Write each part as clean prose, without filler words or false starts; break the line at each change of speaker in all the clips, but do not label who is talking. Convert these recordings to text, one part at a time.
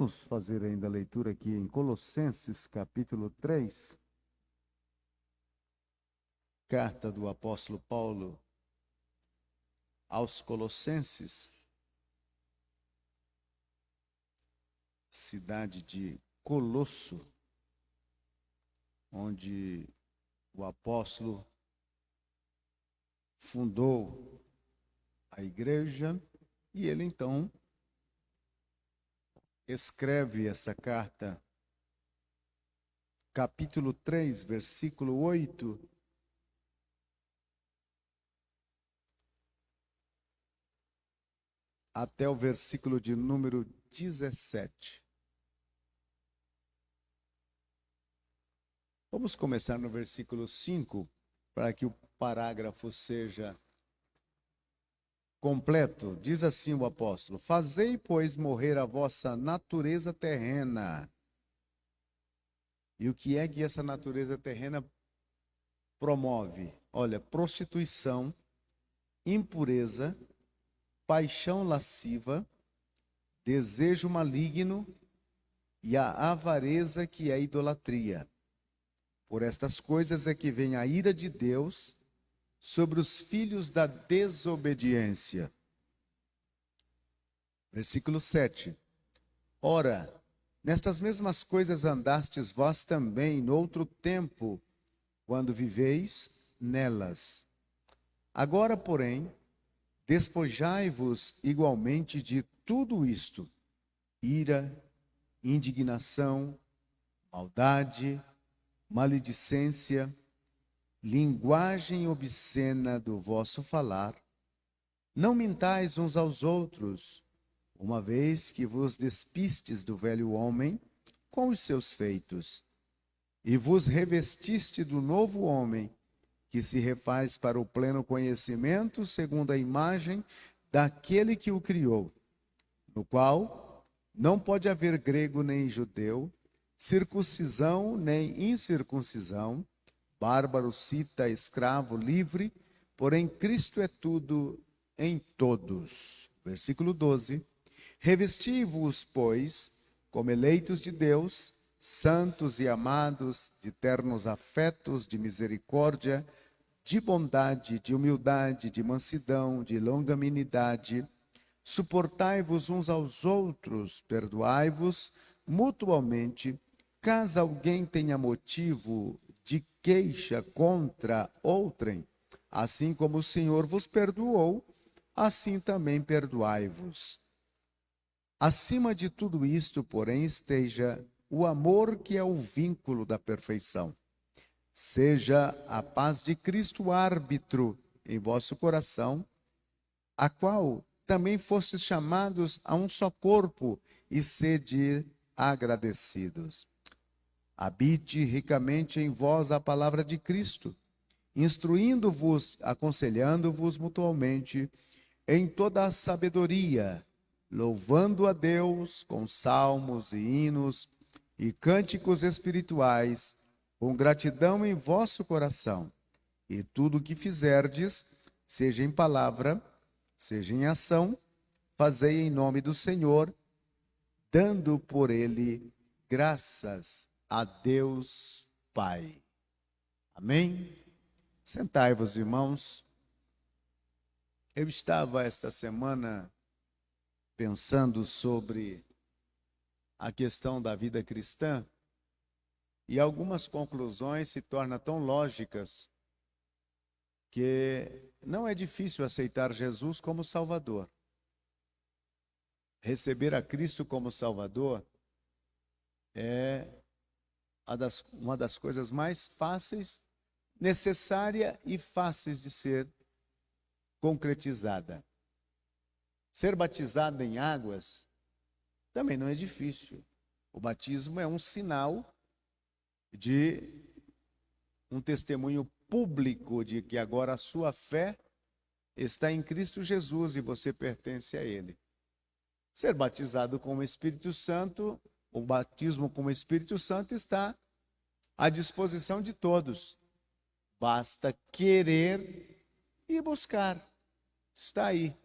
Vamos fazer ainda a leitura aqui em Colossenses, capítulo 3. Carta do apóstolo Paulo aos Colossenses, cidade de Colosso, onde o apóstolo fundou a igreja, e ele então escreve essa carta, capítulo 3, versículo 8, até o versículo de número 17. Vamos começar no versículo 5, para que o parágrafo seja completo. Diz assim o apóstolo: Fazei, pois, morrer a vossa natureza terrena. E o que é que essa natureza terrena promove? Olha, prostituição, impureza, paixão lasciva, desejo maligno e a avareza, que é a idolatria. Por estas coisas é que vem a ira de Deus sobre os filhos da desobediência. Versículo 7. Ora, nestas mesmas coisas andastes vós também noutro tempo, quando viveis nelas. Agora, porém, despojai-vos igualmente de tudo isto: ira, indignação, maldade, maledicência, linguagem obscena do vosso falar. Não mintais uns aos outros, uma vez que vos despistes do velho homem com os seus feitos, e vos revestiste do novo homem, que se refaz para o pleno conhecimento, segundo a imagem daquele que o criou, no qual não pode haver grego nem judeu, circuncisão nem incircuncisão, bárbaro, cita, escravo, livre, porém Cristo é tudo em todos. Versículo 12. Revesti-vos, pois, como eleitos de Deus, santos e amados, de ternos afetos, de misericórdia, de bondade, de humildade, de mansidão, de longanimidade. Suportai-vos uns aos outros, perdoai-vos mutualmente, caso alguém tenha motivo de queixa contra outrem. Assim como o Senhor vos perdoou, assim também perdoai-vos. Acima de tudo isto, porém, esteja o amor, que é o vínculo da perfeição. Seja a paz de Cristo árbitro em vosso coração, a qual também fostes chamados a um só corpo, e sede agradecidos. Habite ricamente em vós a palavra de Cristo, instruindo-vos, aconselhando-vos mutualmente em toda a sabedoria, louvando a Deus com salmos e hinos e cânticos espirituais, com gratidão em vosso coração. E tudo o que fizerdes, seja em palavra, seja em ação, fazei em nome do Senhor, dando por ele graças a Deus Pai. Amém? Sentai-vos, irmãos. Eu estava esta semana pensando sobre a questão da vida cristã, e algumas conclusões se tornam tão lógicas que não é difícil aceitar Jesus como Salvador. Receber a Cristo como Salvador é uma das coisas mais fáceis, necessária e fáceis de ser concretizada. Ser batizado em águas também não é difícil. O batismo é um sinal de um testemunho público de que agora a sua fé está em Cristo Jesus e você pertence a Ele. Ser batizado com o Espírito Santo, o batismo com o Espírito Santo está à disposição de todos. Basta querer e buscar. Está aí.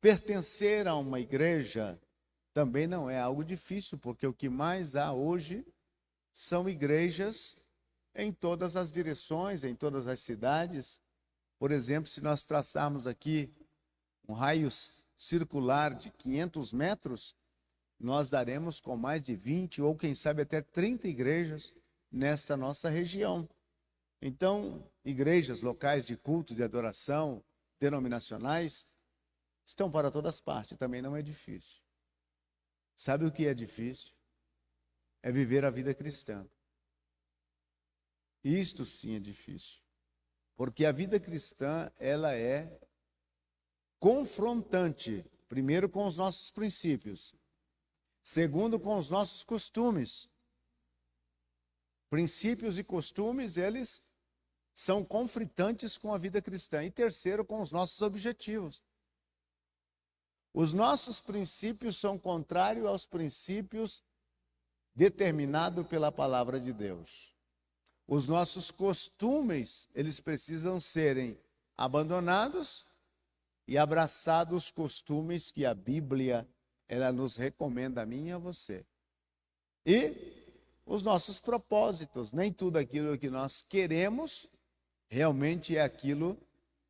Pertencer a uma igreja também não é algo difícil, porque o que mais há hoje são igrejas em todas as direções, em todas as cidades. Por exemplo, se nós traçarmos aqui um raio circular de 500 metros, nós daremos com mais de 20 ou quem sabe até 30 igrejas nesta nossa região. Então, igrejas, locais de culto, de adoração, denominacionais, estão para todas partes, também não é difícil. Sabe o que é difícil? É viver a vida cristã. Isto sim é difícil. Porque a vida cristã, ela é confrontante, primeiro com os nossos princípios, segundo com os nossos costumes. Princípios e costumes, eles são conflitantes com a vida cristã. E terceiro, com os nossos objetivos. Os nossos princípios são contrários aos princípios determinados pela palavra de Deus. Os nossos costumes, eles precisam serem abandonados e abraçados os costumes que a Bíblia, ela nos recomenda a mim e a você. E os nossos propósitos, nem tudo aquilo que nós queremos realmente é aquilo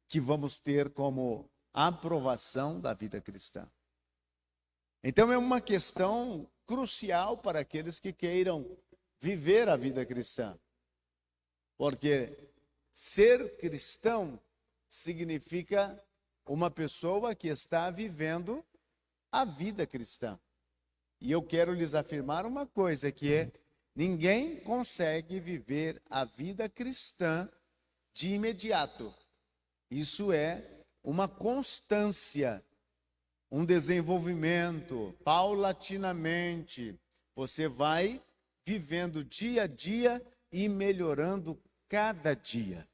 que vamos ter como aprovação da vida cristã. Então é uma questão crucial para aqueles que queiram viver a vida cristã. Porque ser cristão significa uma pessoa que está vivendo a vida cristã. E eu quero lhes afirmar uma coisa, que é: ninguém consegue viver a vida cristã de imediato. Isso é uma constância, um desenvolvimento, paulatinamente. Você vai vivendo dia a dia e melhorando cada dia.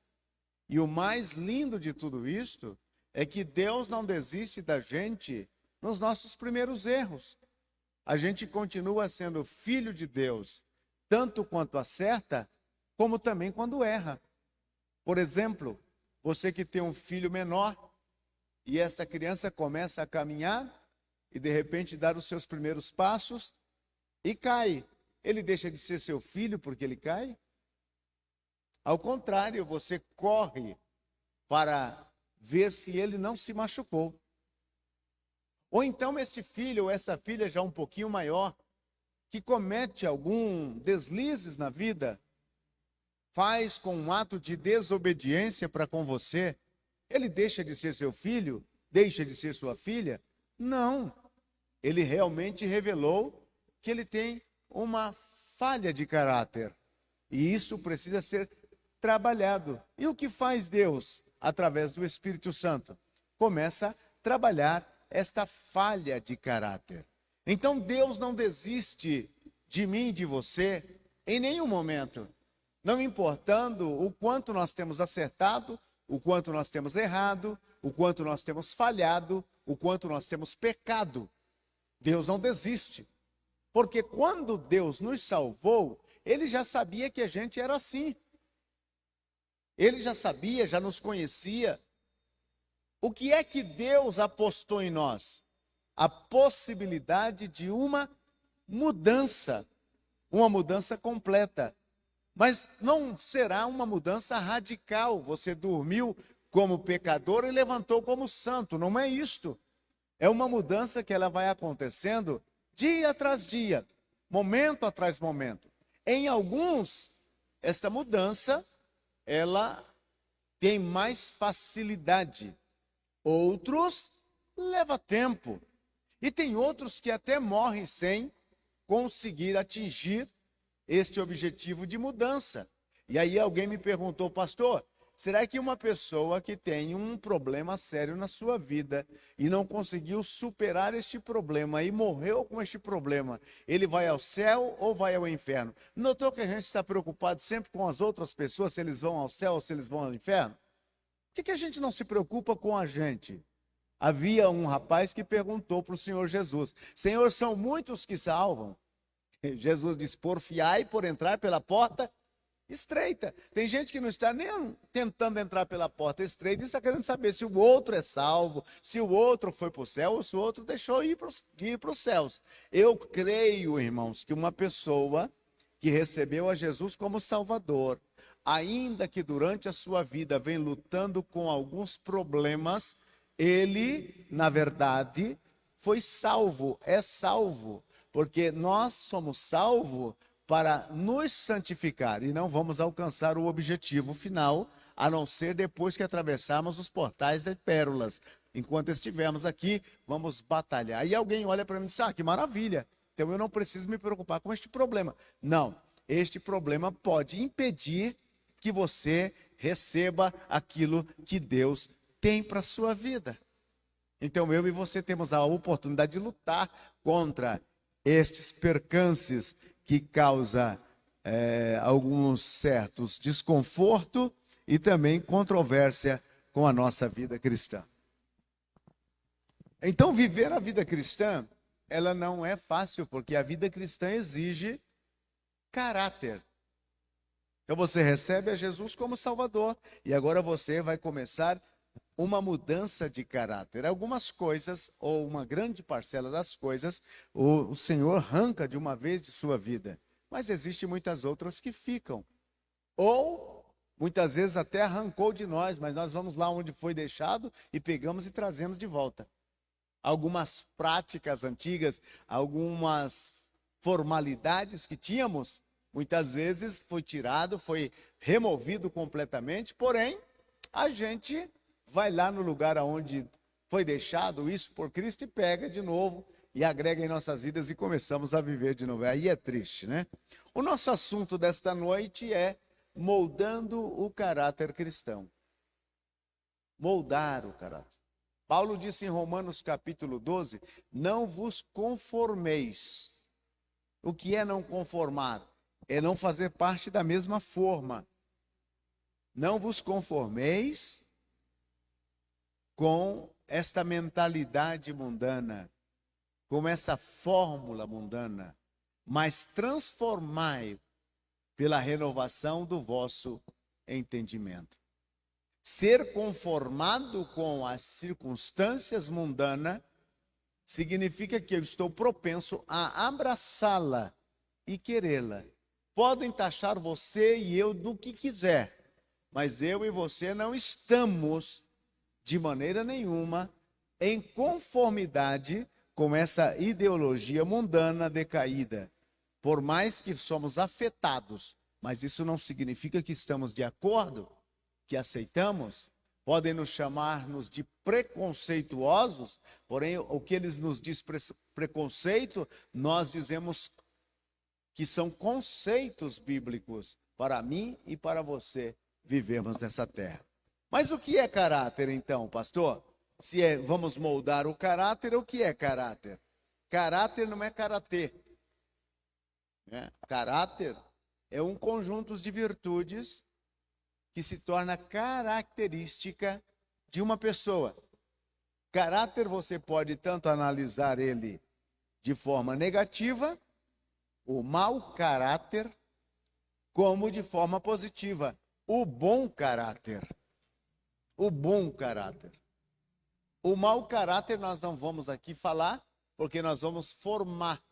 E o mais lindo de tudo isto é que Deus não desiste da gente nos nossos primeiros erros. A gente continua sendo filho de Deus, tanto quanto acerta, como também quando erra. Por exemplo, você que tem um filho menor, e esta criança começa a caminhar, e de repente dar os seus primeiros passos, e cai. Ele deixa de ser seu filho porque ele cai? Ao contrário, você corre para ver se ele não se machucou. Ou então este filho ou essa filha já um pouquinho maior, que comete algum deslizes na vida, faz com um ato de desobediência para com você, ele deixa de ser seu filho? Deixa de ser sua filha? Não. Ele realmente revelou que ele tem uma falha de caráter. E isso precisa ser trabalhado. E o que faz Deus? Através do Espírito Santo. Começa a trabalhar esta falha de caráter. Então Deus não desiste de mim e de você em nenhum momento. Não importando o quanto nós temos acertado, o quanto nós temos errado, o quanto nós temos falhado, o quanto nós temos pecado. Deus não desiste. Porque quando Deus nos salvou, Ele já sabia que a gente era assim. Ele já sabia, já nos conhecia. O que é que Deus apostou em nós? A possibilidade de uma mudança completa. Mas não será uma mudança radical. Você dormiu como pecador e levantou como santo. Não é isto. É uma mudança que ela vai acontecendo dia atrás dia, momento atrás momento. Em alguns, esta mudança, ela tem mais facilidade. Outros, leva tempo. E tem outros que até morrem sem conseguir atingir este objetivo de mudança. E aí alguém me perguntou: pastor, será que uma pessoa que tem um problema sério na sua vida e não conseguiu superar este problema e morreu com este problema, ele vai ao céu ou vai ao inferno? Notou que a gente está preocupado sempre com as outras pessoas, se eles vão ao céu ou se eles vão ao inferno? Por que a gente não se preocupa com a gente? Havia um rapaz que perguntou para o Senhor Jesus: Senhor, são muitos que salvam? Jesus disse: porfiai por entrar pela porta Estreita. Tem gente que não está nem tentando entrar pela porta estreita e está querendo saber se o outro é salvo, se o outro foi para o céu ou se o outro deixou ir para os céus. Eu creio, irmãos, que uma pessoa que recebeu a Jesus como Salvador, ainda que durante a sua vida venha lutando com alguns problemas, ele, na verdade, foi salvo, é salvo, porque nós somos salvos para nos santificar e não vamos alcançar o objetivo final, a não ser depois que atravessarmos os portais de pérolas. Enquanto estivermos aqui, vamos batalhar. E alguém olha para mim e diz: ah, que maravilha, então eu não preciso me preocupar com este problema. Não, este problema pode impedir que você receba aquilo que Deus tem para a sua vida. Então eu e você temos a oportunidade de lutar contra estes percances que causa alguns certos desconforto e também controvérsia com a nossa vida cristã. Então, viver a vida cristã, ela não é fácil, porque a vida cristã exige caráter. Então, você recebe a Jesus como Salvador e agora você vai começar uma mudança de caráter. Algumas coisas, ou uma grande parcela das coisas, o Senhor arranca de uma vez de sua vida. Mas existem muitas outras que ficam. Ou, muitas vezes até arrancou de nós, mas nós vamos lá onde foi deixado e pegamos e trazemos de volta. Algumas práticas antigas, algumas formalidades que tínhamos, muitas vezes foi tirado, foi removido completamente, porém, a gente vai lá no lugar onde foi deixado isso por Cristo e pega de novo e agrega em nossas vidas e começamos a viver de novo. Aí é triste, né? O nosso assunto desta noite é moldando o caráter cristão. Moldar o caráter. Paulo disse em Romanos capítulo 12, não vos conformeis. O que é não conformar? É não fazer parte da mesma forma. Não vos conformeis com esta mentalidade mundana, com essa fórmula mundana, mas transformai pela renovação do vosso entendimento. Ser conformado com as circunstâncias mundanas significa que eu estou propenso a abraçá-la e querê-la. Podem taxar você e eu do que quiser, mas eu e você não estamos de maneira nenhuma em conformidade com essa ideologia mundana decaída. Por mais que somos afetados, mas isso não significa que estamos de acordo, que aceitamos. Podem nos chamar-nos de preconceituosos, porém o que eles nos diz preconceito, nós dizemos que são conceitos bíblicos para mim e para você vivermos nessa terra. Mas o que é caráter então, pastor? Se vamos moldar o caráter, o que é caráter? Caráter não é karatê. Caráter é um conjunto de virtudes que se torna característica de uma pessoa. Caráter você pode tanto analisar ele de forma negativa, o mau caráter, como de forma positiva, o bom caráter. O bom caráter. O mau caráter nós não vamos aqui falar, porque nós vamos formar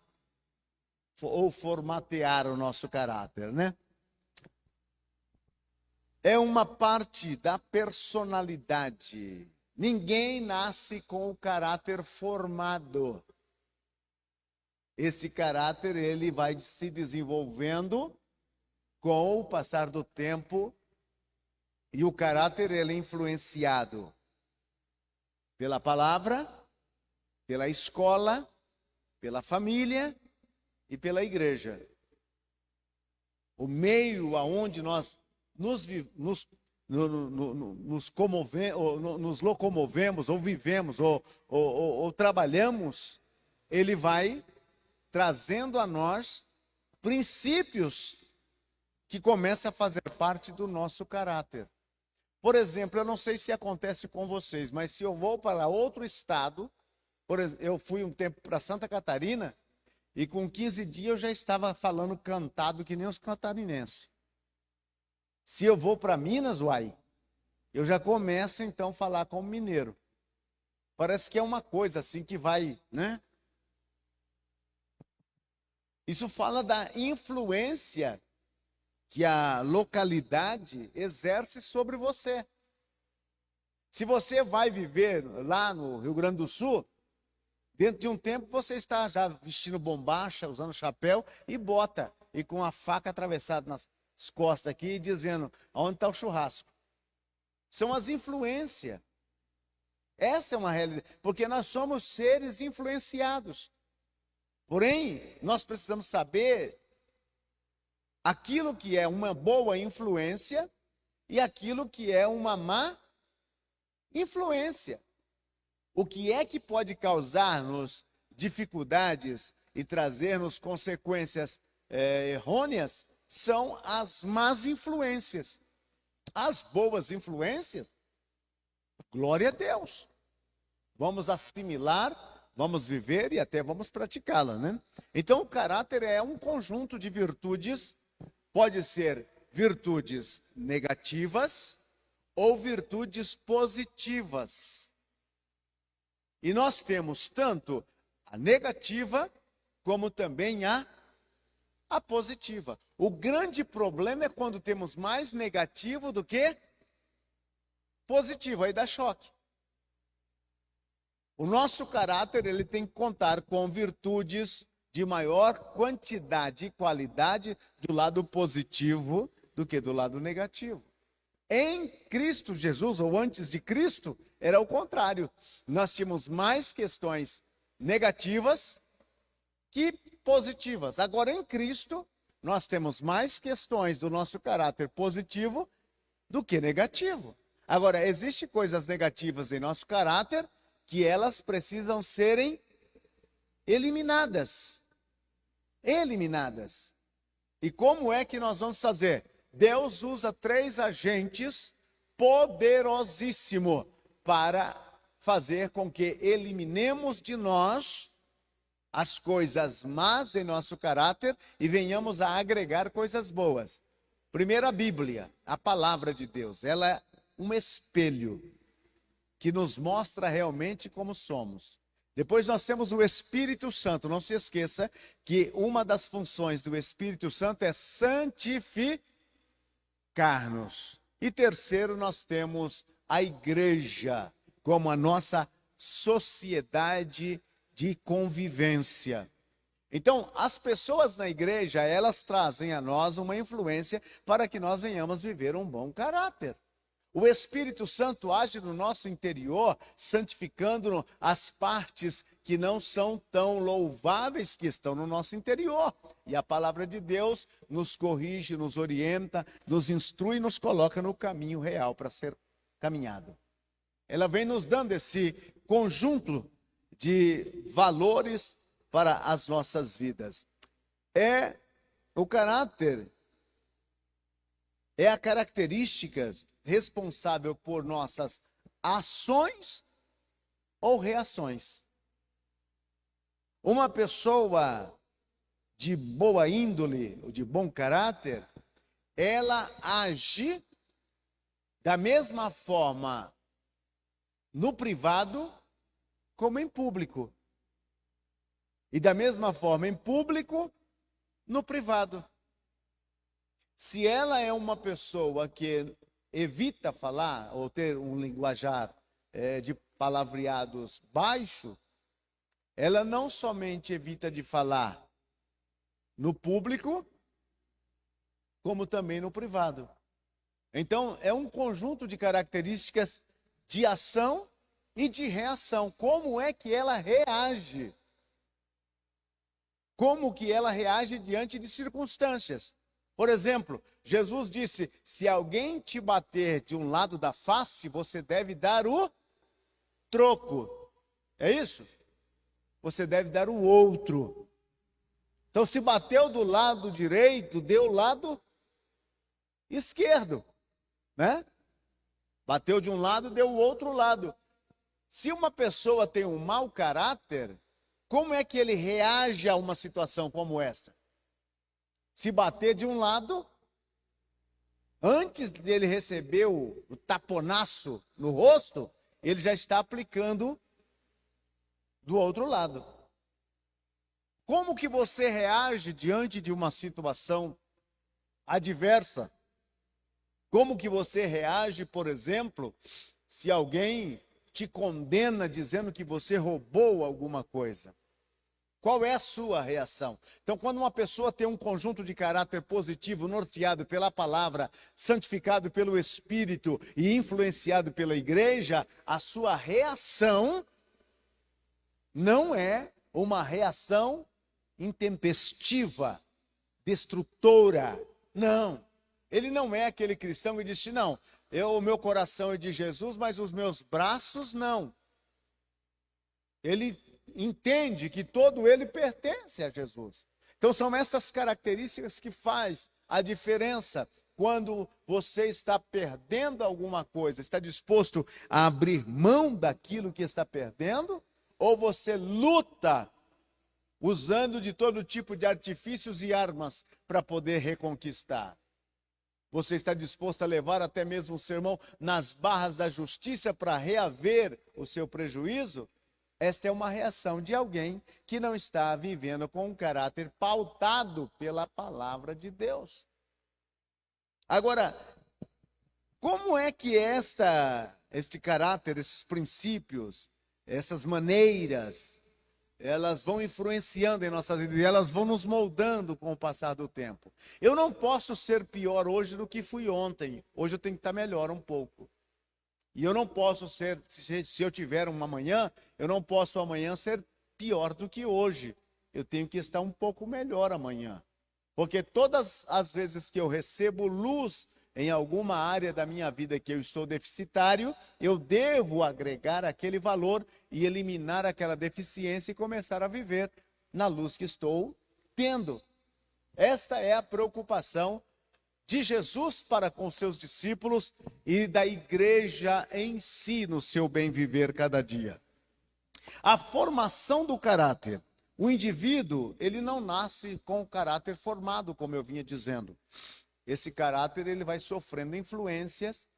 ou formatear o nosso caráter, né? É uma parte da personalidade. Ninguém nasce com o caráter formado. Esse caráter ele vai se desenvolvendo com o passar do tempo e o caráter ele é influenciado pela palavra, pela escola, pela família e pela igreja. O meio aonde nós nos locomovemos, ou vivemos, ou trabalhamos, ele vai trazendo a nós princípios que começam a fazer parte do nosso caráter. Por exemplo, eu não sei se acontece com vocês, mas se eu vou para outro estado, por exemplo, eu fui um tempo para Santa Catarina, e com 15 dias eu já estava falando cantado que nem os catarinenses. Se eu vou para Minas, uai, eu já começo então a falar como mineiro. Parece que é uma coisa assim que vai, né? Isso fala da influência que a localidade exerce sobre você. Se você vai viver lá no Rio Grande do Sul, dentro de um tempo você está já vestindo bombacha, usando chapéu e bota, e com a faca atravessada nas costas aqui, dizendo, onde está o churrasco? São as influências. Essa é uma realidade, porque nós somos seres influenciados. Porém, nós precisamos saber aquilo que é uma boa influência e aquilo que é uma má influência. O que é que pode causar-nos dificuldades e trazer-nos consequências errôneas são as más influências. As boas influências, glória a Deus. Vamos assimilar, vamos viver e até vamos praticá-la, né? Então, o caráter é um conjunto de virtudes, pode ser virtudes negativas ou virtudes positivas. E nós temos tanto a negativa como também a positiva. O grande problema é quando temos mais negativo do que positivo, aí dá choque. O nosso caráter, ele tem que contar com virtudes de maior quantidade e qualidade do lado positivo do que do lado negativo. Em Cristo Jesus, ou antes de Cristo, era o contrário. Nós tínhamos mais questões negativas que positivas. Agora, em Cristo, nós temos mais questões do nosso caráter positivo do que negativo. Agora, existem coisas negativas em nosso caráter que elas precisam serem eliminadas. Eliminadas. E como é que nós vamos fazer? Deus usa 3 agentes poderosíssimos para fazer com que eliminemos de nós as coisas más em nosso caráter e venhamos a agregar coisas boas. Primeiro, a Bíblia, a palavra de Deus. Ela é um espelho que nos mostra realmente como somos. Depois nós temos o Espírito Santo. Não se esqueça que uma das funções do Espírito Santo é santificar-nos. E terceiro, nós temos a igreja como a nossa sociedade de convivência. Então, as pessoas na igreja, elas trazem a nós uma influência para que nós venhamos viver um bom caráter. O Espírito Santo age no nosso interior, santificando as partes que não são tão louváveis que estão no nosso interior. E a palavra de Deus nos corrige, nos orienta, nos instrui e nos coloca no caminho real para ser caminhado. Ela vem nos dando esse conjunto de valores para as nossas vidas. O caráter é a característica responsável por nossas ações ou reações. Uma pessoa de boa índole, ou de bom caráter, ela age da mesma forma no privado como em público. E da mesma forma em público, no privado. Se ela é uma pessoa que evita falar ou ter um linguajar de palavreados baixo, ela não somente evita de falar no público, como também no privado. Então, é um conjunto de características de ação e de reação. Como é que ela reage? Como que ela reage diante de circunstâncias? Por exemplo, Jesus disse, se alguém te bater de um lado da face, você deve dar o troco. É isso? Você deve dar o outro. Então, se bateu do lado direito, deu o lado esquerdo, né? Bateu de um lado, deu o outro lado. Se uma pessoa tem um mau caráter, como é que ele reage a uma situação como esta? Se bater de um lado, Antes dele receber o taponaço no rosto, ele já está aplicando do outro lado. Como que você reage diante de uma situação adversa? Como que você reage, por exemplo, se alguém te condena dizendo que você roubou alguma coisa? Qual é a sua reação? Então, quando uma pessoa tem um conjunto de caráter positivo, norteado pela palavra, santificado pelo Espírito e influenciado pela igreja, a sua reação não é uma reação intempestiva, destrutora. Não. Ele não é aquele cristão que disse, não, o meu coração é de Jesus, mas os meus braços não. Ele entende que todo ele pertence a Jesus. Então são essas características que faz a diferença quando você está perdendo alguma coisa, está disposto a abrir mão daquilo que está perdendo, ou você luta usando de todo tipo de artifícios e armas para poder reconquistar. Você está disposto a levar até mesmo o sermão nas barras da justiça para reaver o seu prejuízo? Esta é uma reação de alguém que não está vivendo com um caráter pautado pela palavra de Deus. Agora, como é que este caráter, esses princípios, essas maneiras, elas vão influenciando em nossas vidas, elas vão nos moldando com o passar do tempo? Eu não posso ser pior hoje do que fui ontem. Hoje eu tenho que estar melhor um pouco. E eu não posso ser, se eu tiver uma manhã, eu não posso amanhã ser pior do que hoje. Eu tenho que estar um pouco melhor amanhã. Porque todas as vezes que eu recebo luz em alguma área da minha vida que eu estou deficitário, eu devo agregar aquele valor e eliminar aquela deficiência e começar a viver na luz que estou tendo. Esta é a preocupação de Jesus para com seus discípulos e da igreja em si no seu bem viver cada dia. A formação do caráter. O indivíduo, ele não nasce com o caráter formado, como eu vinha dizendo. Esse caráter, ele vai sofrendo influências,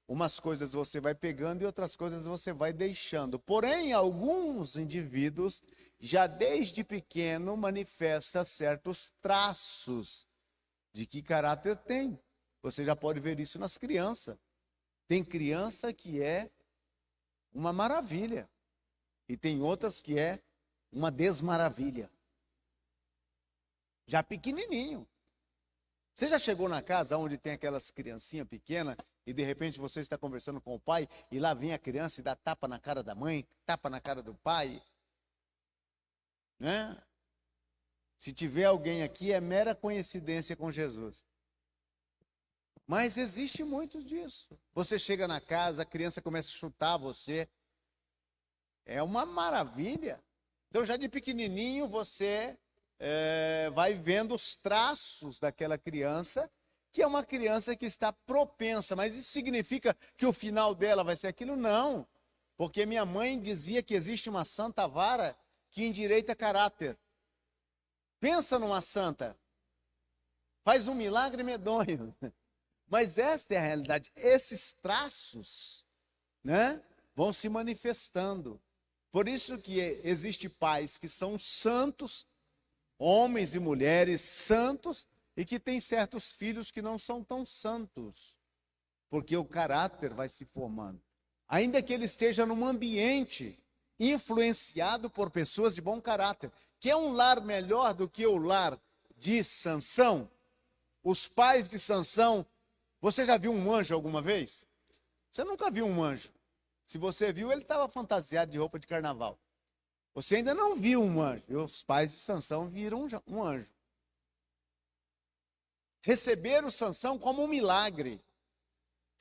umas coisas você vai pegando e outras coisas você vai deixando. Porém, alguns indivíduos, já desde pequeno, manifestam certos traços de que caráter tem. Você já pode ver isso nas crianças. Tem criança que é uma maravilha. E tem outras que é uma desmaravilha. Já pequenininho. Você já chegou na casa onde tem aquelas criancinhas pequenas e de repente você está conversando com o pai e lá vem a criança e dá tapa na cara da mãe, tapa na cara do pai? Né? Se tiver alguém aqui, é mera coincidência com Jesus. Mas existe muito disso. Você chega na casa, a criança começa a chutar você. É uma maravilha. Então, já de pequenininho, você vai vendo os traços daquela criança, que é uma criança que está propensa. Mas isso significa que o final dela vai ser aquilo? Não. Porque minha mãe dizia que existe uma santa vara que endireita caráter. Pensa numa santa, faz um milagre medonho. Mas esta é a realidade. Esses traços, né, vão se manifestando. Por isso que existem pais que são santos, homens e mulheres santos, e que têm certos filhos que não são tão santos. Porque o caráter vai se formando. Ainda que ele esteja num ambiente influenciado por pessoas de bom caráter. Que é um lar melhor do que o lar de Sansão? Os pais de Sansão, você já viu um anjo alguma vez? Você nunca viu um anjo. Se você viu, ele estava fantasiado de roupa de carnaval. Você ainda não viu um anjo. E os pais de Sansão viram um anjo. Receberam Sansão como um milagre.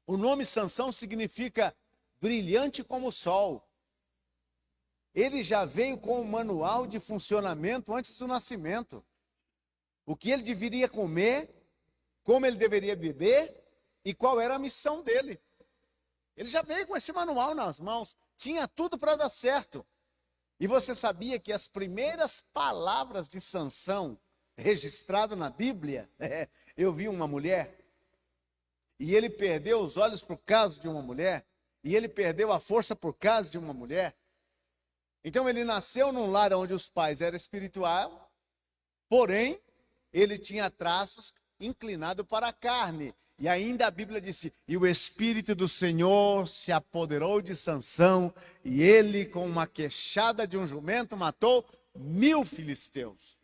O nome Sansão significa brilhante como o sol. Ele já veio com um manual de funcionamento antes do nascimento. O que ele deveria comer, como ele deveria beber e qual era a missão dele. Ele já veio com esse manual nas mãos. Tinha tudo para dar certo. E você sabia que as primeiras palavras de Sansão, registradas na Bíblia, eu vi uma mulher, e ele perdeu os olhos por causa de uma mulher, e ele perdeu a força por causa de uma mulher. Então ele nasceu num lar onde os pais eram espiritual, porém ele tinha traços inclinados para a carne. E ainda a Bíblia disse: e o Espírito do Senhor se apoderou de Sansão, e ele com uma queixada de um jumento matou 1000 filisteus.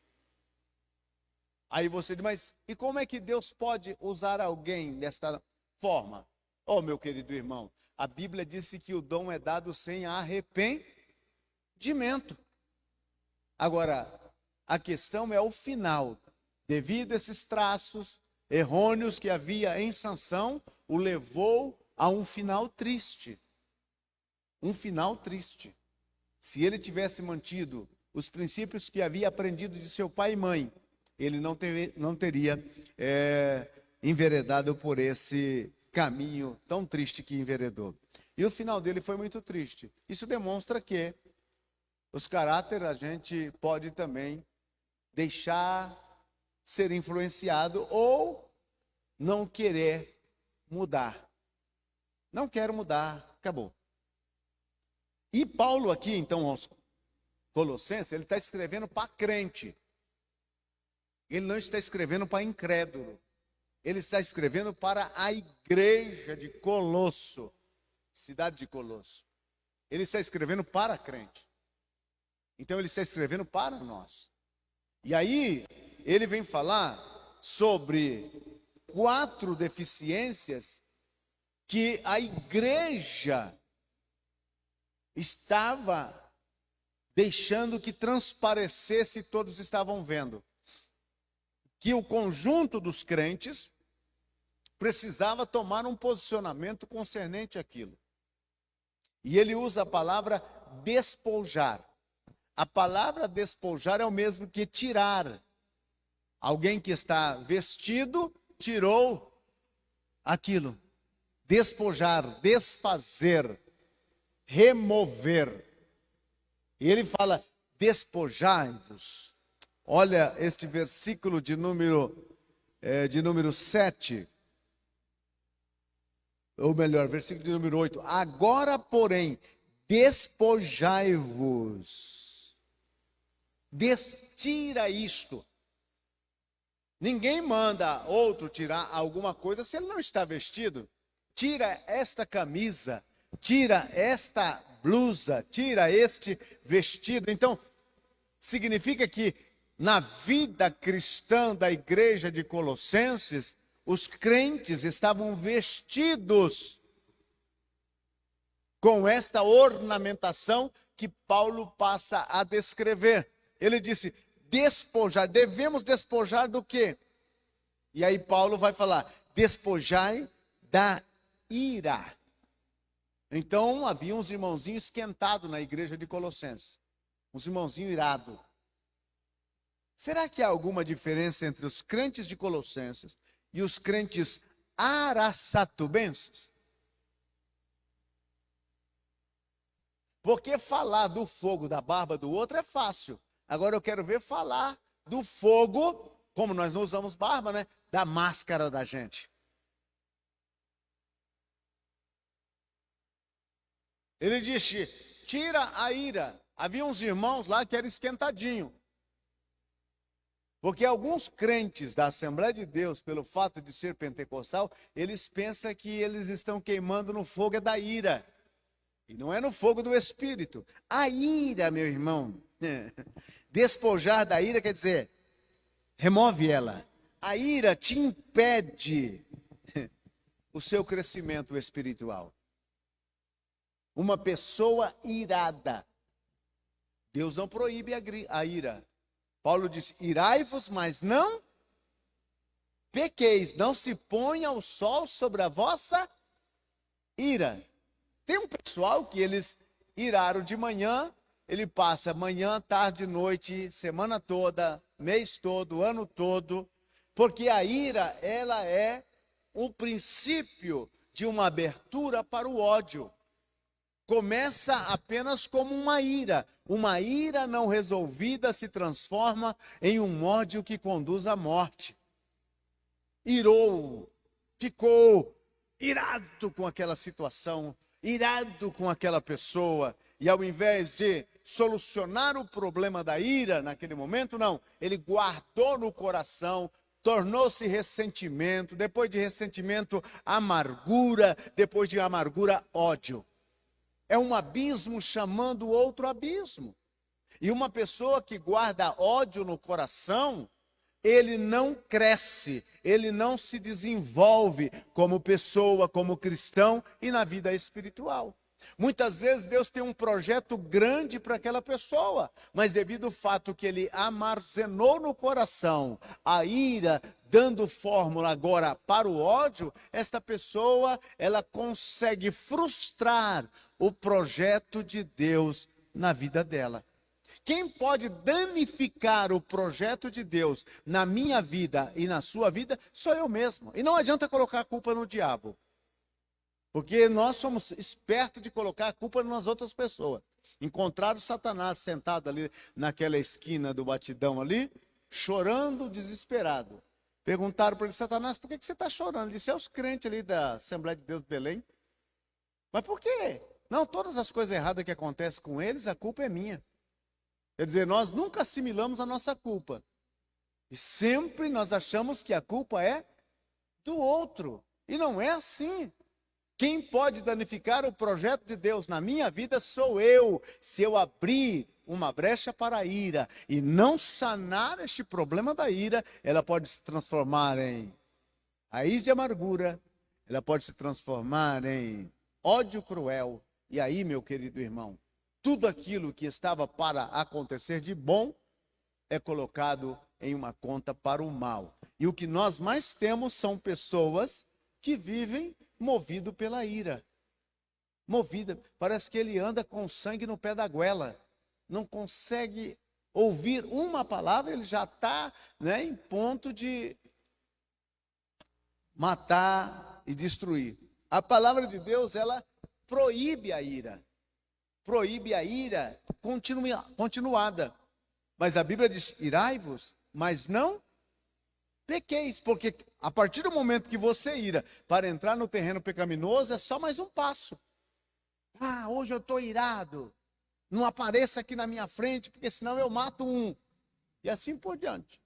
Aí você diz: mas e como é que Deus pode usar alguém desta forma? Oh, meu querido irmão, a Bíblia disse que o dom é dado sem arrependimento. Agora, a questão é o final. Devido a esses traços errôneos que havia em Sansão, o levou a um final triste. Um final triste. Se ele tivesse mantido os princípios que havia aprendido de seu pai e mãe, ele não teria enveredado por esse caminho tão triste que enveredou. E o final dele foi muito triste. Isso demonstra que os caráteres a gente pode também deixar ser influenciado ou não querer mudar. Não quero mudar, acabou. E Paulo aqui, então, aos Colossenses, ele está escrevendo para crente. Ele não está escrevendo para incrédulo. Ele está escrevendo para a igreja de Colosso, cidade de Colosso. Ele está escrevendo para crente. Então ele está escrevendo para nós. E aí ele vem falar sobre 4 deficiências que a igreja estava deixando que transparecesse, todos estavam vendo. Que o conjunto dos crentes precisava tomar um posicionamento concernente àquilo. E ele usa a palavra despojar. A palavra despojar é o mesmo que tirar. Alguém que está vestido, tirou aquilo. Despojar, desfazer, remover. E ele fala, despojai-vos. Olha este versículo de número 7. Ou melhor, versículo de número 8. Agora, porém, despojai-vos. Tira isto. Ninguém manda outro tirar alguma coisa se ele não está vestido. Tira esta camisa, tira esta blusa, tira este vestido. Então, significa que na vida cristã da igreja de Colossenses, os crentes estavam vestidos com esta ornamentação que Paulo passa a descrever. Ele disse, despojar, devemos despojar do quê? E aí Paulo vai falar, despojai da ira. Então havia uns irmãozinhos esquentados na igreja de Colossenses, uns irmãozinhos irados. Será que há alguma diferença entre os crentes de Colossenses e os crentes araçatubenses? Porque falar do fogo da barba do outro é fácil. Agora eu quero ver falar do fogo, como nós não usamos barba, né? Da máscara da gente. Ele disse, tira a ira. Havia uns irmãos lá que eram esquentadinhos. Porque alguns crentes da Assembleia de Deus, pelo fato de ser pentecostal, eles pensam que eles estão queimando no fogo da ira. E não é no fogo do Espírito. A ira, meu irmão, despojar da ira quer dizer, remove ela. A ira te impede o seu crescimento espiritual. Uma pessoa irada. Deus não proíbe a ira. Paulo diz, irai-vos, mas não pequeis, não se ponha o sol sobre a vossa ira. Tem um pessoal que eles iraram de manhã, ele passa manhã, tarde, noite, semana toda, mês todo, ano todo, porque a ira, ela é o princípio de uma abertura para o ódio. Começa apenas como uma ira não resolvida se transforma em um ódio que conduz à morte. Irou, ficou irado com aquela situação, irado com aquela pessoa, e ao invés de solucionar o problema da ira naquele momento, não, ele guardou no coração, tornou-se ressentimento, depois de ressentimento, amargura, depois de amargura, ódio. É um abismo chamando outro abismo. E uma pessoa que guarda ódio no coração, ele não cresce, ele não se desenvolve como pessoa, como cristão e na vida espiritual. Muitas vezes Deus tem um projeto grande para aquela pessoa, mas devido ao fato que ele armazenou no coração a ira, dando fórmula agora para o ódio, esta pessoa, ela consegue frustrar o projeto de Deus na vida dela. Quem pode danificar o projeto de Deus na minha vida e na sua vida, sou eu mesmo. E não adianta colocar a culpa no diabo. Porque nós somos espertos de colocar a culpa nas outras pessoas. Encontraram Satanás sentado ali naquela esquina do batidão ali, chorando, desesperado. Perguntaram para ele: Satanás, por que você está chorando? Ele disse: é os crentes ali da Assembleia de Deus de Belém. Mas por quê? Não, todas as coisas erradas que acontecem com eles, a culpa é minha. Quer dizer, nós nunca assimilamos a nossa culpa. E sempre nós achamos que a culpa é do outro. E não é assim. Quem pode danificar o projeto de Deus na minha vida sou eu, se eu abrir uma brecha para a ira e não sanar este problema da ira, ela pode se transformar em raiz de amargura, ela pode se transformar em ódio cruel. E aí, meu querido irmão, tudo aquilo que estava para acontecer de bom é colocado em uma conta para o mal. E o que nós mais temos são pessoas que vivem movido pela ira. Movida, parece que ele anda com sangue no pé da goela. Não consegue ouvir uma palavra, ele já está, em ponto de matar e destruir. A palavra de Deus, ela proíbe a ira. Proíbe a ira continuada. Mas a Bíblia diz: irai-vos, mas não pequeis, porque a partir do momento que você ira para entrar no terreno pecaminoso, é só mais um passo. Ah, hoje eu estou irado, não apareça aqui na minha frente, porque senão eu mato um. E assim por diante.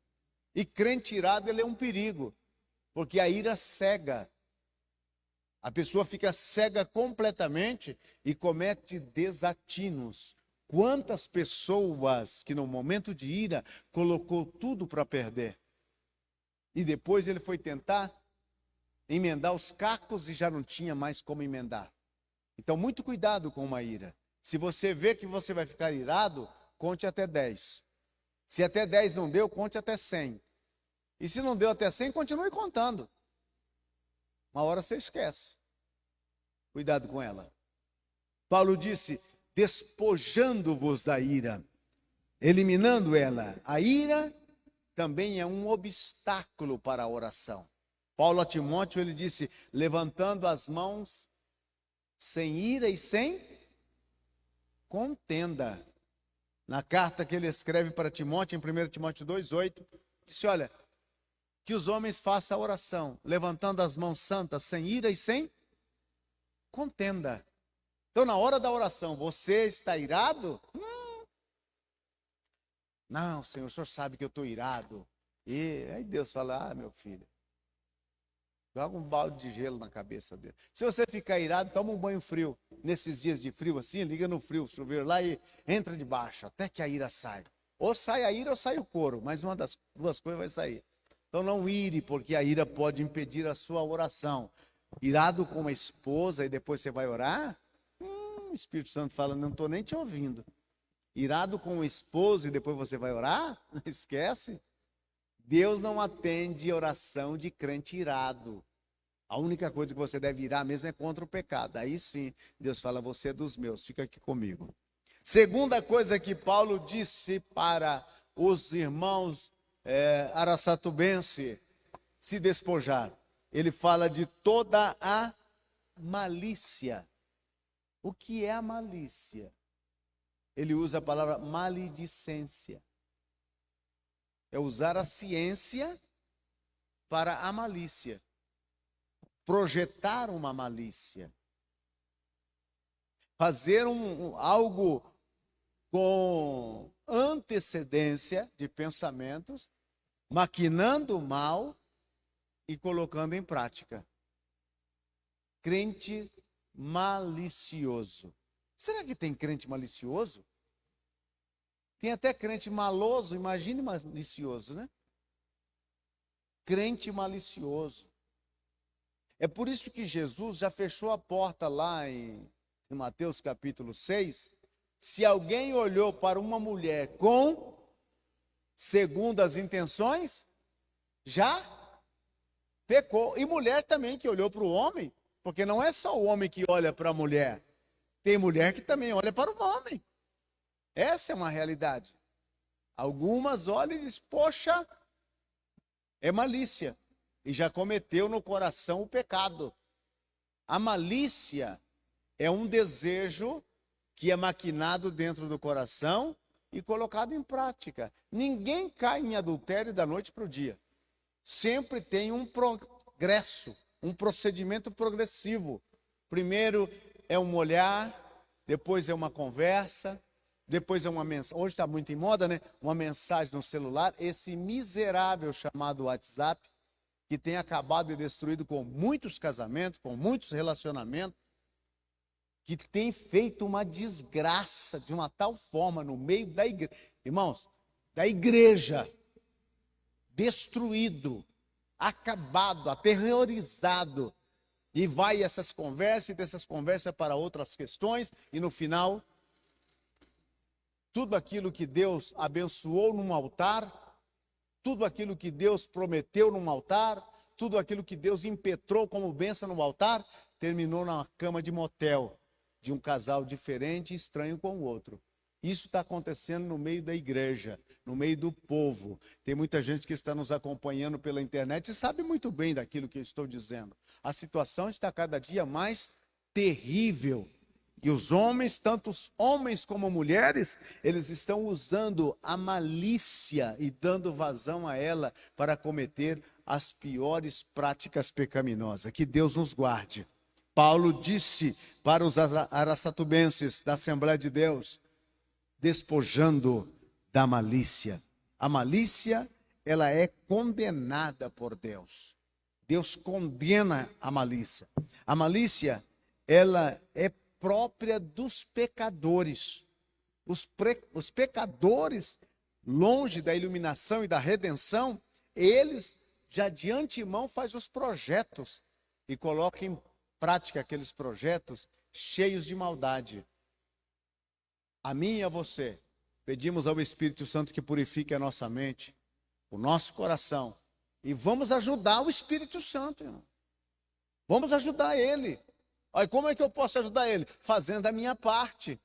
E crente irado, ele é um perigo, porque a ira cega. A pessoa fica cega completamente e comete desatinos. Quantas pessoas que no momento de ira colocou tudo para perder. E depois ele foi tentar emendar os cacos e já não tinha mais como emendar. Então, muito cuidado com uma ira. Se você vê que você vai ficar irado, conte até 10. Se até 10 não deu, conte até 100. E se não deu até 100, continue contando. Uma hora você esquece. Cuidado com ela. Paulo disse: despojando-vos da ira, eliminando ela. A ira também é um obstáculo para a oração. Paulo a Timóteo, ele disse: levantando as mãos sem ira e sem contenda. Na carta que ele escreve para Timóteo, em 1 Timóteo 2,8, disse: olha, que os homens façam a oração, levantando as mãos santas, sem ira e sem contenda. Então, na hora da oração, você está irado? Não, Senhor, o Senhor sabe que eu estou irado. E aí Deus fala: ah, meu filho, joga um balde de gelo na cabeça dele. Se você ficar irado, toma um banho frio. Nesses dias de frio assim, liga no frio, chuveiro lá e entra debaixo, até que a ira sai. Ou sai a ira ou sai o couro, mas uma das duas coisas vai sair. Então não ire, porque a ira pode impedir a sua oração. Irado com uma esposa e depois você vai orar? O Espírito Santo fala: não estou nem te ouvindo. Irado com o esposo e depois você vai orar? Não esquece. Deus não atende oração de crente irado. A única coisa que você deve irar mesmo é contra o pecado. Aí sim, Deus fala: você é dos meus, fica aqui comigo. Segunda coisa que Paulo disse para os irmãos araçatubense se despojar. Ele fala de toda a malícia. O que é a malícia? Ele usa a palavra maledicência. É usar a ciência para a malícia. projetar uma malícia, fazer algo com antecedência de pensamentos, maquinando o mal e colocando em prática. Crente malicioso. Será que tem crente malicioso? Tem até crente maloso, imagine malicioso, né? Crente malicioso. É por isso que Jesus já fechou a porta lá em Mateus capítulo 6. Se alguém olhou para uma mulher com segundas intenções, já pecou. E mulher também que olhou para o homem, porque não é só o homem que olha para a mulher. Tem mulher que também olha para o homem. Essa é uma realidade. Algumas olham e dizem, poxa, é malícia. E já cometeu no coração o pecado. A malícia é um desejo que é maquinado dentro do coração e colocado em prática. Ninguém cai em adultério da noite para o dia. Sempre tem um progresso, um procedimento progressivo. Primeiro é um olhar, depois é uma conversa, depois é uma mensagem. Hoje está muito em moda, né? Uma mensagem no celular. Esse miserável chamado WhatsApp, que tem acabado e destruído com muitos casamentos, com muitos relacionamentos, que tem feito uma desgraça de uma tal forma no meio da igreja. Irmãos, da igreja, destruído, acabado, aterrorizado. E vai essas conversas, e dessas conversas para outras questões, e no final, tudo aquilo que Deus abençoou num altar, tudo aquilo que Deus prometeu num altar, tudo aquilo que Deus impetrou como bênção no altar, terminou na cama de motel, de um casal diferente e estranho com o outro. Isso está acontecendo no meio da igreja, no meio do povo. Tem muita gente que está nos acompanhando pela internet e sabe muito bem daquilo que eu estou dizendo. A situação está cada dia mais terrível. E os homens, tanto os homens como mulheres, eles estão usando a malícia e dando vazão a ela para cometer as piores práticas pecaminosas. Que Deus nos guarde. Paulo disse para os araçatubenses da Assembleia de Deus, despojando da malícia. A malícia, ela é condenada por Deus. Deus condena a malícia. A malícia, ela é própria dos pecadores. Os pecadores, longe da iluminação e da redenção, eles já de antemão fazem os projetos e colocam em prática aqueles projetos cheios de maldade. A mim e a você, pedimos ao Espírito Santo que purifique a nossa mente, o nosso coração, e vamos ajudar o Espírito Santo, irmão. Vamos ajudar ele. Olha, como é que eu posso ajudar ele? Fazendo a minha parte.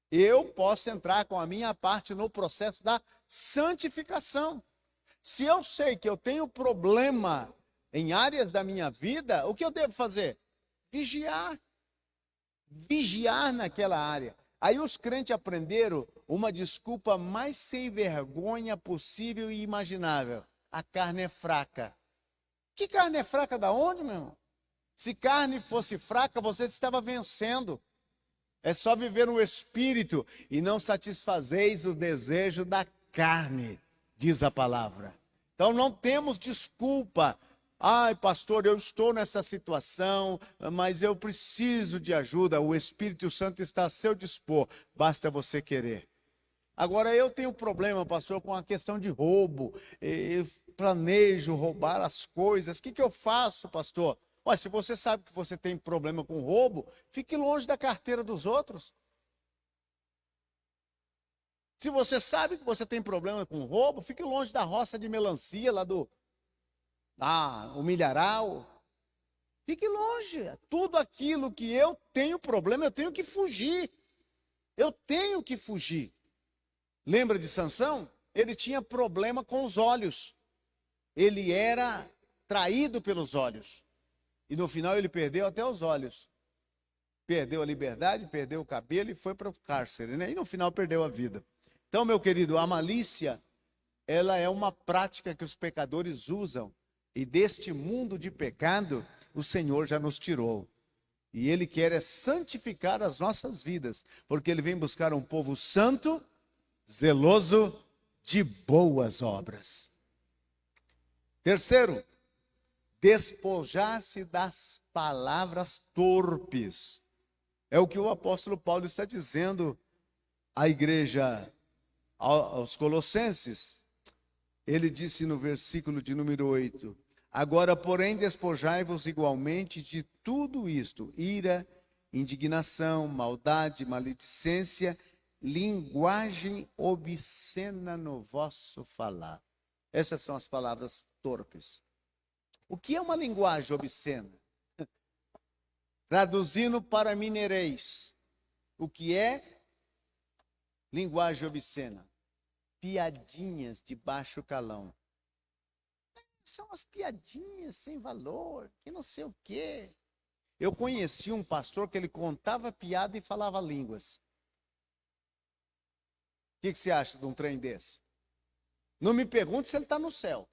Eu posso entrar com a minha parte no processo da santificação. Se eu sei que eu tenho problema em áreas da minha vida, o que eu devo fazer? Vigiar. Vigiar naquela área. Aí os crentes aprenderam uma desculpa mais sem vergonha possível e imaginável. A carne é fraca. Que carne é fraca da onde, meu irmão? Se carne fosse fraca, você estava vencendo. É só viver no Espírito e não satisfazeis o desejo da carne, diz a palavra. Então não temos desculpa. Ai, pastor, eu estou nessa situação, mas eu preciso de ajuda. O Espírito Santo está a seu dispor, basta você querer. Agora, eu tenho problema, pastor, com a questão de roubo. Eu planejo roubar as coisas. O que eu faço, pastor? Olha, se você sabe que você tem problema com roubo, fique longe da carteira dos outros. Se você sabe que você tem problema com roubo, fique longe da roça de melancia lá do o milharal. Fique longe. Tudo aquilo que eu tenho problema, eu tenho que fugir. Eu tenho que fugir. Lembra de Sansão? Ele tinha problema com os olhos. Ele era traído pelos olhos. E no final ele perdeu até os olhos. Perdeu a liberdade, perdeu o cabelo e foi para o cárcere, né? E no final perdeu a vida. Então, meu querido, a malícia, ela é uma prática que os pecadores usam. E deste mundo de pecado, o Senhor já nos tirou. E Ele quer é santificar as nossas vidas, porque Ele vem buscar um povo santo, zeloso, de boas obras. Terceiro, despojar-se das palavras torpes. É o que o apóstolo Paulo está dizendo à igreja, aos Colossenses. Ele disse no versículo de número 8: agora, porém, despojai-vos igualmente de tudo isto: ira, indignação, maldade, maledicência, linguagem obscena no vosso falar. Essas são as palavras torpes. O que é uma linguagem obscena? Traduzindo para mineirês, o que é linguagem obscena? Piadinhas de baixo calão. São as piadinhas sem valor, que não sei o quê. Eu conheci um pastor que ele contava piada e falava línguas. O que você acha de um trem desse? Não me pergunte se ele está no céu.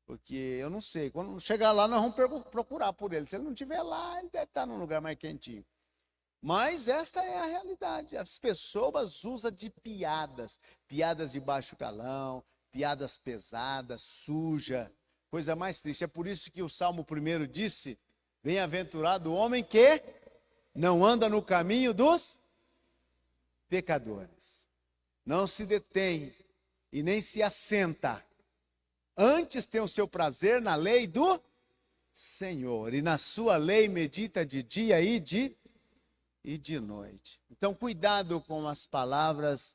Porque eu não sei. Quando chegar lá, nós vamos procurar por ele. Se ele não estiver lá, ele deve estar num lugar mais quentinho. Mas esta é a realidade. As pessoas usam de piadas. Piadas de baixo calão, piadas pesadas, suja. Coisa mais triste. É por isso que o Salmo 1 disse: bem-aventurado o homem que não anda no caminho dos pecadores. Não se detém e nem se assenta. Antes tem o seu prazer na lei do Senhor. E na sua lei medita de dia e de noite. Então, cuidado com as palavras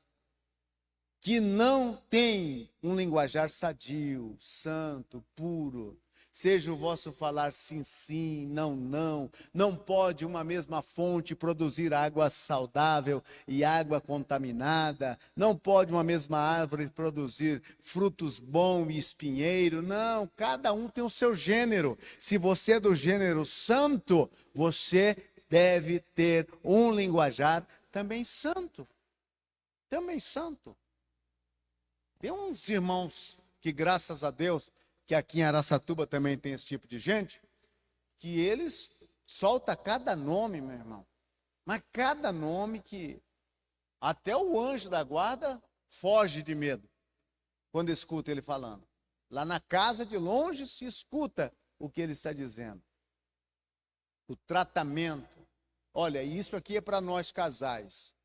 que não têm um linguajar sadio, santo, puro. Seja o vosso falar sim, sim, não, não. Não pode uma mesma fonte produzir água saudável e água contaminada. Não pode uma mesma árvore produzir frutos bons e espinheiro. Não, cada um tem o seu gênero. Se você é do gênero santo, você deve ter um linguajar também santo. Também santo. Tem uns irmãos que, graças a Deus, que aqui em Araçatuba também tem esse tipo de gente, que eles soltam cada nome, meu irmão. Mas cada nome que até o anjo da guarda foge de medo quando escuta ele falando. Lá na casa de longe se escuta o que ele está dizendo. O tratamento. Olha, isso aqui é para nós casais.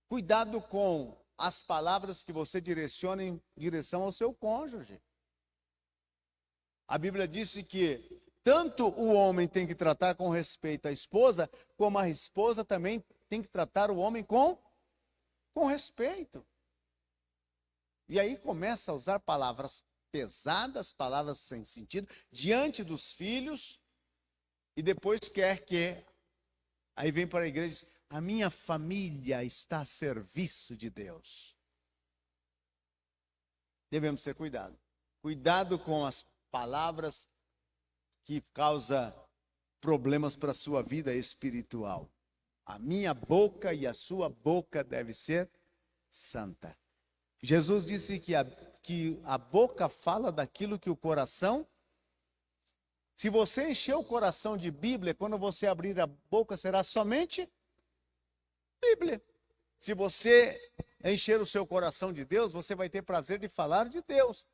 Cuidado com as palavras que você direciona em direção ao seu cônjuge. A Bíblia disse que tanto o homem tem que tratar com respeito à esposa, como a esposa também tem que tratar o homem com respeito. E aí começa a usar palavras pesadas, palavras sem sentido, diante dos filhos, e depois quer que... Aí vem para a igreja e diz: a minha família está a serviço de Deus. Devemos ter cuidado. Cuidado com as palavras que causam problemas para a sua vida espiritual. A minha boca e a sua boca deve ser santa. Jesus disse que a boca fala daquilo que o coração... Se você encher o coração de Bíblia, quando você abrir a boca será somente Bíblia. Se você encher o seu coração de Deus, você vai ter prazer de falar de Deus.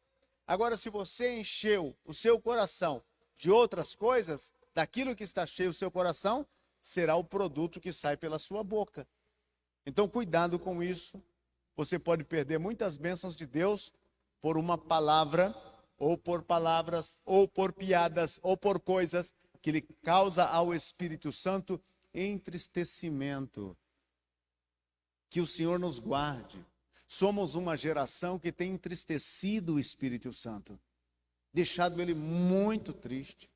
Agora, se você encheu o seu coração de outras coisas, daquilo que está cheio o seu coração, será o produto que sai pela sua boca. Então, cuidado com isso. Você pode perder muitas bênçãos de Deus por uma palavra, ou por palavras, ou por piadas, ou por coisas que lhe causa ao Espírito Santo entristecimento. Que o Senhor nos guarde. Somos uma geração que tem entristecido o Espírito Santo, deixado ele muito triste,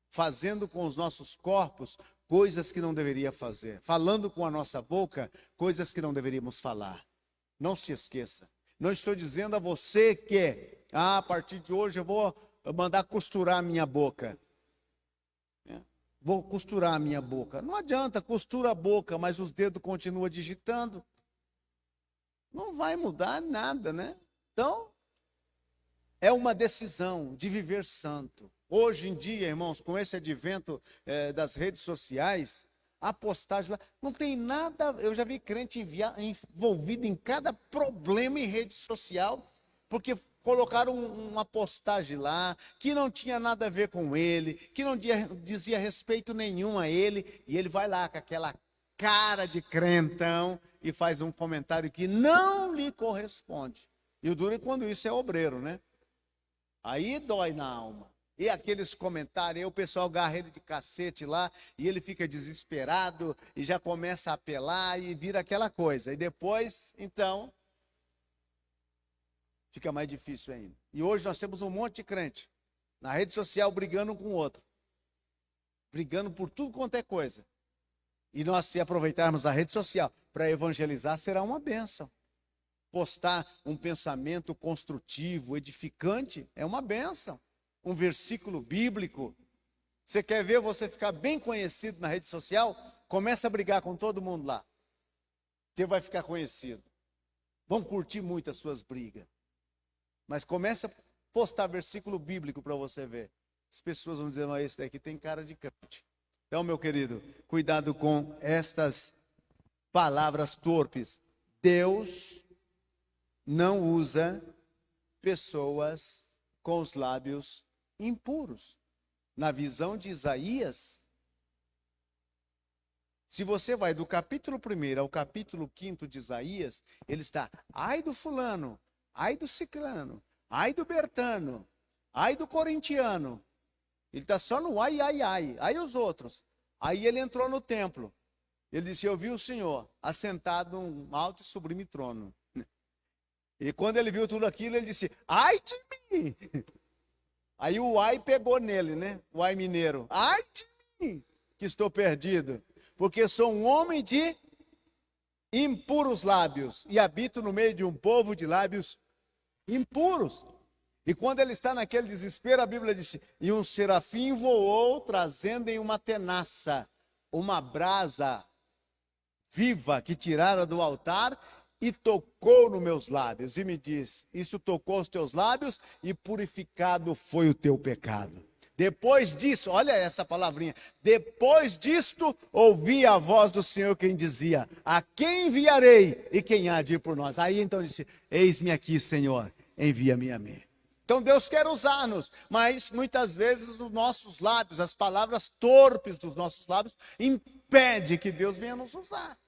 fazendo com os nossos corpos coisas que não deveria fazer, falando com a nossa boca coisas que não deveríamos falar. Não se esqueça. Não estou dizendo a você que, a partir de hoje eu vou mandar costurar a minha boca. Vou costurar a minha boca. Não adianta, costura a boca, mas os dedos continuam digitando. Não vai mudar nada, né? Então, é uma decisão de viver santo. Hoje em dia, irmãos, com esse advento das redes sociais, a postagem lá, não tem nada, eu já vi crente envolvido em cada problema em rede social, porque colocaram uma postagem lá, que não tinha nada a ver com ele, que não dizia respeito nenhum a ele, e ele vai lá com aquela cara de crentão e faz um comentário que não lhe corresponde. E o duro é quando isso é obreiro, né? Aí dói na alma. E aqueles comentários, aí o pessoal agarra ele de cacete lá, e ele fica desesperado, e já começa a apelar, e vira aquela coisa. E depois, então, fica mais difícil ainda. E hoje nós temos um monte de crente na rede social brigando um com o outro. Brigando por tudo quanto é coisa. E nós, se aproveitarmos a rede social para evangelizar, será uma bênção. Postar um pensamento construtivo, edificante, é uma bênção. Um versículo bíblico. Você quer ver você ficar bem conhecido na rede social? Começa a brigar com todo mundo lá. Você vai ficar conhecido. Vão curtir muito as suas brigas. Mas começa a postar versículo bíblico para você ver. As pessoas vão dizer, mas esse daqui tem cara de crente. Então, meu querido, cuidado com estas palavras torpes. Deus não usa pessoas com os lábios impuros. Na visão de Isaías, se você vai do capítulo 1 ao capítulo 5 de Isaías, ele está, ai do fulano, ai do ciclano, ai do bertano, ai do corintiano. Ele está só no ai, ai, ai, ai os outros. Aí ele entrou no templo. Ele disse, eu vi o Senhor assentado num alto e sublime trono. E quando ele viu tudo aquilo, ele disse, ai de mim. Aí o ai pegou nele, né? O ai mineiro. Ai de mim, que estou perdido. Porque sou um homem de impuros lábios. E habito no meio de um povo de lábios impuros. E quando ele está naquele desespero, a Bíblia disse, e um serafim voou, trazendo em uma tenaça uma brasa viva que tirara do altar e tocou nos meus lábios. E me diz, isso tocou os teus lábios e purificado foi o teu pecado. Depois disso, olha essa palavrinha, depois disto, ouvi a voz do Senhor quem dizia, a quem enviarei e quem há de ir por nós? Aí então disse, eis-me aqui, Senhor, envia-me a mim. Então Deus quer usar-nos, mas muitas vezes os nossos lábios, as palavras torpes dos nossos lábios, impede que Deus venha nos usar.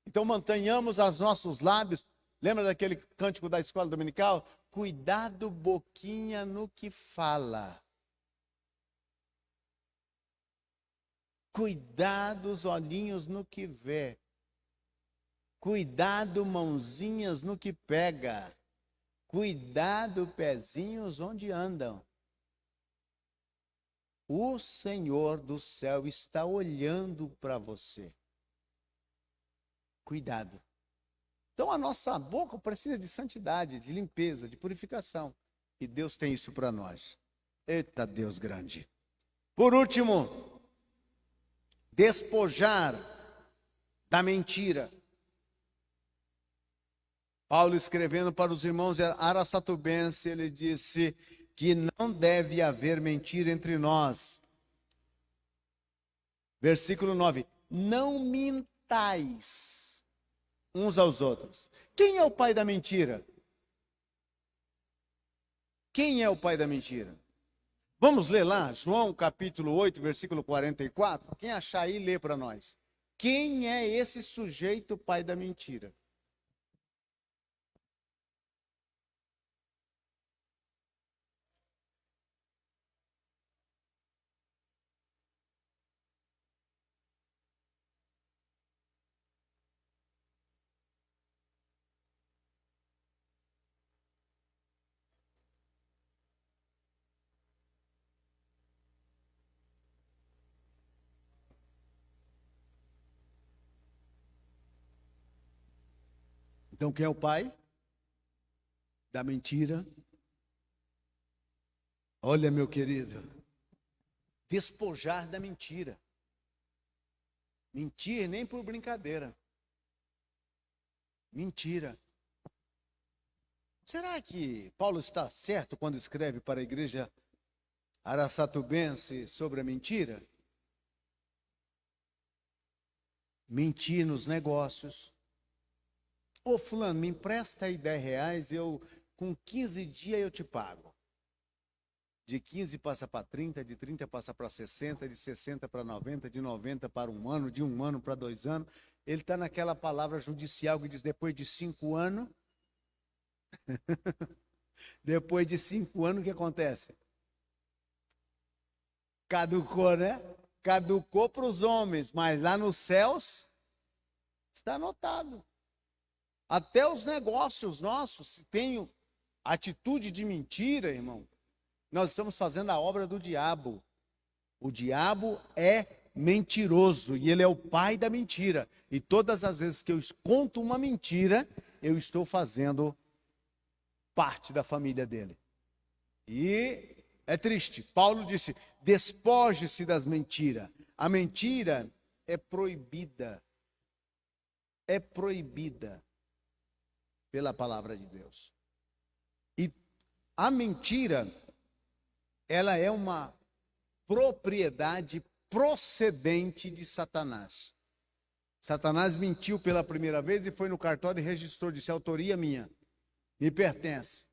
Então mantenhamos os nossos lábios. Lembra daquele cântico da escola dominical? Cuidado, boquinha, no que fala. Cuidado, os olhinhos no que vê. Cuidado, mãozinhas no que pega. Cuidado, pezinhos onde andam. O Senhor do céu está olhando para você. Cuidado. Então a nossa boca precisa de santidade, de limpeza, de purificação. E Deus tem isso para nós. Eita Deus grande. Por último, despojar da mentira. Paulo escrevendo para os irmãos araçatubenses, ele disse que não deve haver mentira entre nós. Versículo 9. Não mintais uns aos outros. Quem é o pai da mentira? Quem é o pai da mentira? Vamos ler lá, João capítulo 8, versículo 44. Quem achar aí, lê para nós. Quem é esse sujeito pai da mentira? Então, quem é o pai da mentira? Olha, meu querido, despojar da mentira. Mentir nem por brincadeira. Mentira. Será que Paulo está certo quando escreve para a igreja araçatubense sobre a mentira? Mentir nos negócios. Ô fulano, me empresta aí R$ 10, com 15 dias eu te pago. De 15 passa para 30, de 30 passa para 60, de 60 para 90, de 90 para 1 ano, de 1 ano para 2 anos. Ele está naquela palavra judicial que diz depois de 5 anos. Depois de 5 anos, o que acontece? Caducou, né? Caducou para os homens, mas lá nos céus está anotado. Até os negócios nossos, se tem atitude de mentira, irmão, nós estamos fazendo a obra do diabo. O diabo é mentiroso e ele é o pai da mentira. E todas as vezes que eu conto uma mentira, eu estou fazendo parte da família dele. E é triste. Paulo disse: despoje-se das mentiras. A mentira é proibida. É proibida pela palavra de Deus. E a mentira, ela é uma propriedade procedente de Satanás. Satanás mentiu pela primeira vez e foi no cartório e registrou, disse: autoria minha, me pertence.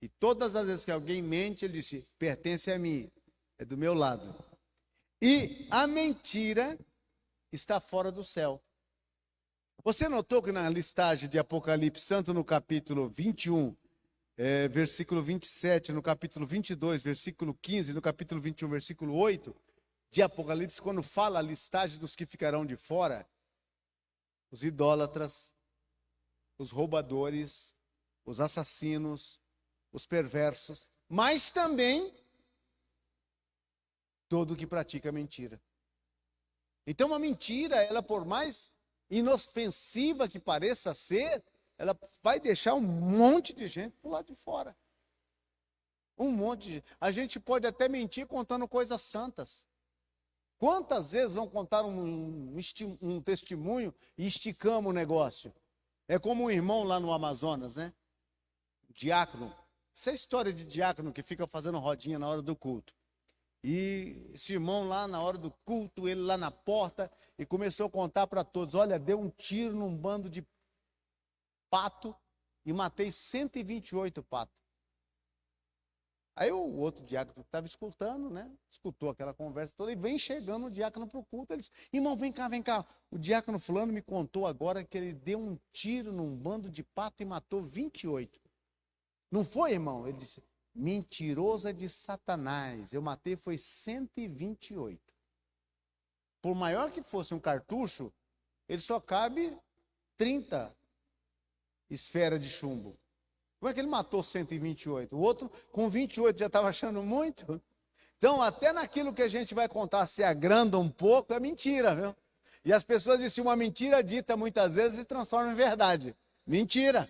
E todas as vezes que alguém mente, ele disse: pertence a mim, é do meu lado. E a mentira está fora do céu. Você notou que na listagem de Apocalipse, tanto no capítulo 21, versículo 27, no capítulo 22, versículo 15, no capítulo 21, versículo 8, de Apocalipse, quando fala a listagem dos que ficarão de fora, os idólatras, os roubadores, os assassinos, os perversos, mas também todo que pratica mentira. Então, uma mentira, ela por mais inofensiva que pareça ser, ela vai deixar um monte de gente por lado de fora. Um monte de gente. A gente pode até mentir contando coisas santas. Quantas vezes vão contar um testemunho e esticamos o negócio? É como um irmão lá no Amazonas, né? Diácono. Essa é a história de diácono que fica fazendo rodinha na hora do culto. E esse irmão lá na hora do culto, ele lá na porta, e começou a contar para todos: olha, deu um tiro num bando de pato e matei 128 patos. Aí o outro diácono que estava escutando, né? Escutou aquela conversa toda e vem chegando o diácono para o culto. Ele disse: irmão, vem cá, vem cá. O diácono fulano me contou agora que ele deu um tiro num bando de pato e matou 28. Não foi, irmão? Ele disse: mentiroso é de Satanás. Eu matei foi 128. Por maior que fosse um cartucho, ele só cabe 30 esferas de chumbo. Como é que ele matou 128? O outro com 28 já estava achando muito? Então, até naquilo que a gente vai contar se agranda um pouco, é mentira, viu? E as pessoas dizem: uma mentira dita muitas vezes se transforma em verdade. Mentira.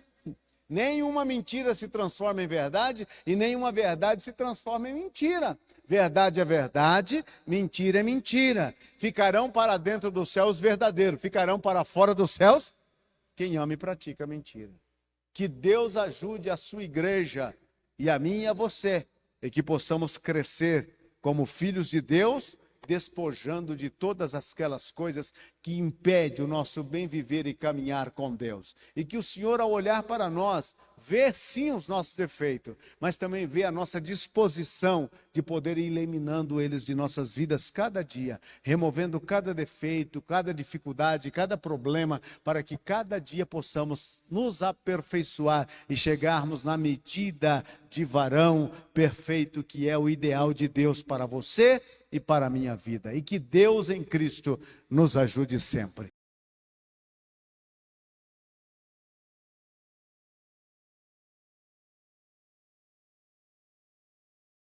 Nenhuma mentira se transforma em verdade e nenhuma verdade se transforma em mentira. Verdade é verdade, mentira é mentira. Ficarão para dentro dos céus verdadeiros, ficarão para fora dos céus quem ama e pratica mentira. Que Deus ajude a sua igreja e a mim e a você, e que possamos crescer como filhos de Deus, despojando de todas aquelas coisas que impedem o nosso bem viver e caminhar com Deus. E que o Senhor, ao olhar para nós, vê sim os nossos defeitos, mas também vê a nossa disposição de poder ir eliminando eles de nossas vidas cada dia, removendo cada defeito, cada dificuldade, cada problema, para que cada dia possamos nos aperfeiçoar e chegarmos na medida de varão perfeito, que é o ideal de Deus para você e para a minha vida. E que Deus em Cristo nos ajude sempre.